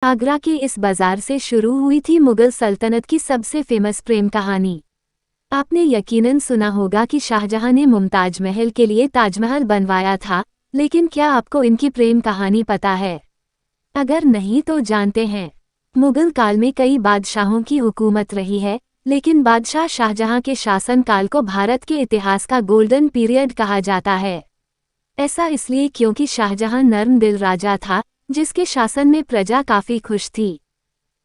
आगरा के इस बाजार से शुरू हुई थी मुगल सल्तनत की सबसे फेमस प्रेम कहानी। आपने यकीनन सुना होगा कि शाहजहां ने मुमताज महल के लिए ताजमहल बनवाया था, लेकिन क्या आपको इनकी प्रेम कहानी पता है? अगर नहीं तो जानते हैं। मुगल काल में कई बादशाहों की हुकूमत रही है, लेकिन बादशाह शाहजहां के शासनकाल को भारत के इतिहास का गोल्डन पीरियड कहा जाता है। ऐसा इसलिए क्योंकि शाहजहां नर्म दिल राजा था, जिसके शासन में प्रजा काफी खुश थी।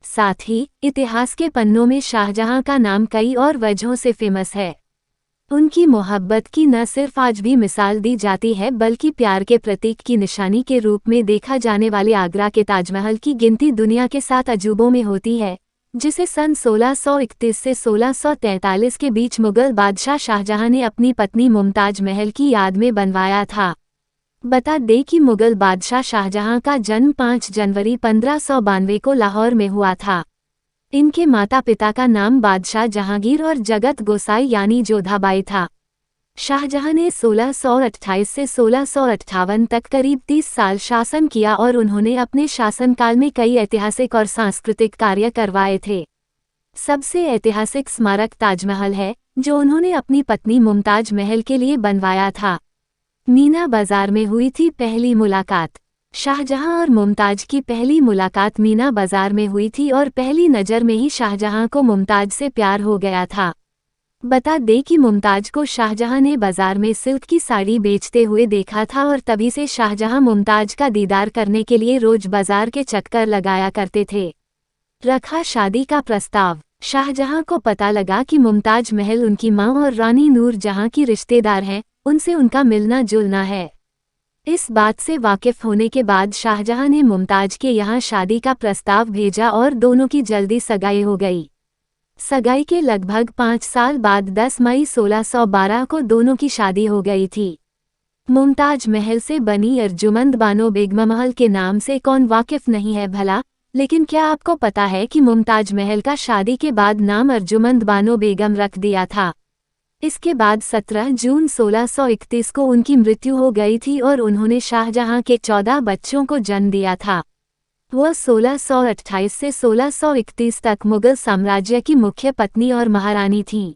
साथ ही इतिहास के पन्नों में शाहजहां का नाम कई और वजहों से फेमस है। उनकी मोहब्बत की न सिर्फ आज भी मिसाल दी जाती है, बल्कि प्यार के प्रतीक की निशानी के रूप में देखा जाने वाले आगरा के ताजमहल की गिनती दुनिया के 7 अजूबों में होती है, जिसे सन 1631 से 1643 के बीच मुगल बादशाह शाहजहां ने अपनी पत्नी मुमताज महल की याद में बनवाया था। बता दें कि मुगल बादशाह शाहजहां का जन्म 5 जनवरी 1592 को लाहौर में हुआ था। इनके माता पिता का नाम बादशाह जहांगीर और जगत गोसाई यानी जोधाबाई था। शाहजहां ने 1628 से 1658 तक करीब 30 साल शासन किया और उन्होंने अपने शासनकाल में कई ऐतिहासिक और सांस्कृतिक कार्य करवाए थे। सबसे ऐतिहासिक स्मारक ताजमहल है, जो उन्होंने अपनी पत्नी मुमताज महल के लिए बनवाया था। मीना बाजार में हुई थी पहली मुलाकात। शाहजहां और मुमताज की पहली मुलाकात मीना बाजार में हुई थी और पहली नज़र में ही शाहजहां को मुमताज से प्यार हो गया था। बता दें कि मुमताज को शाहजहां ने बाजार में सिल्क की साड़ी बेचते हुए देखा था और तभी से शाहजहां मुमताज का दीदार करने के लिए रोज बाजार के चक्कर लगाया करते थे। रखा शादी का प्रस्ताव। शाहजहां को पता लगा कि मुमताज महल उनकी मां और रानी नूर जहां की रिश्तेदार हैं, उनसे उनका मिलना जुलना है। इस बात से वाकिफ होने के बाद शाहजहां ने मुमताज के यहाँ शादी का प्रस्ताव भेजा और दोनों की जल्दी सगाई हो गई। सगाई के लगभग 5 साल बाद 10 मई 1612 को दोनों की शादी हो गई थी। मुमताज महल से बनी अर्जुमंद बानो बेगम महल के नाम से कौन वाकिफ नहीं है भला, लेकिन क्या आपको पता है कि मुमताज महल का शादी के बाद नाम अर्जुमंद बानो बेगम रख दिया था। इसके बाद 17 जून 1631 को उनकी मृत्यु हो गई थी और उन्होंने शाहजहां के 14 बच्चों को जन्म दिया था। वह 1628 से 1631 तक मुगल साम्राज्य की मुख्य पत्नी और महारानी थीं।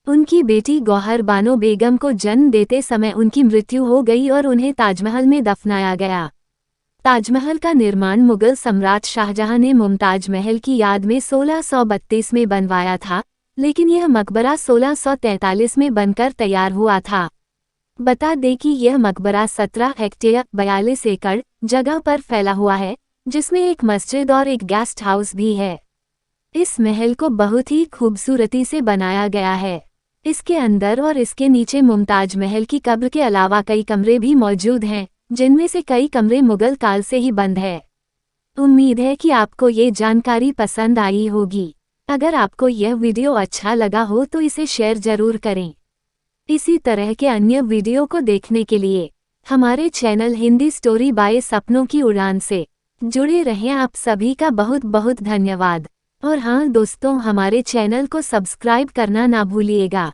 उनकी बेटी गौहर बानो बेगम को जन्म देते समय उनकी मृत्यु हो गई और उन्हें ताजमहल में दफनाया गया। ताजमहल का निर्माण मुगल सम्राट शाहजहां ने मुमताज महल की याद में 1632 में बनवाया था, लेकिन यह मकबरा 1643 में बनकर तैयार हुआ था। बता दें कि यह मकबरा 17 हेक्टेयर 42 एकड़ जगह पर फैला हुआ है, जिसमें एक मस्जिद और एक गेस्ट हाउस भी है। इस महल को बहुत ही खूबसूरती से बनाया गया है। इसके अंदर और इसके नीचे मुमताज महल की कब्र के अलावा कई कमरे भी मौजूद हैं, जिनमें से कई कमरे मुगल काल से ही बंद है। उम्मीद है कि आपको ये जानकारी पसंद आई होगी। अगर आपको यह वीडियो अच्छा लगा हो तो इसे शेयर जरूर करें। इसी तरह के अन्य वीडियो को देखने के लिए हमारे चैनल हिंदी स्टोरी बाय सपनों की उड़ान से जुड़े रहें। आप सभी का बहुत बहुत धन्यवाद। और हाँ दोस्तों, हमारे चैनल को सब्सक्राइब करना ना भूलिएगा।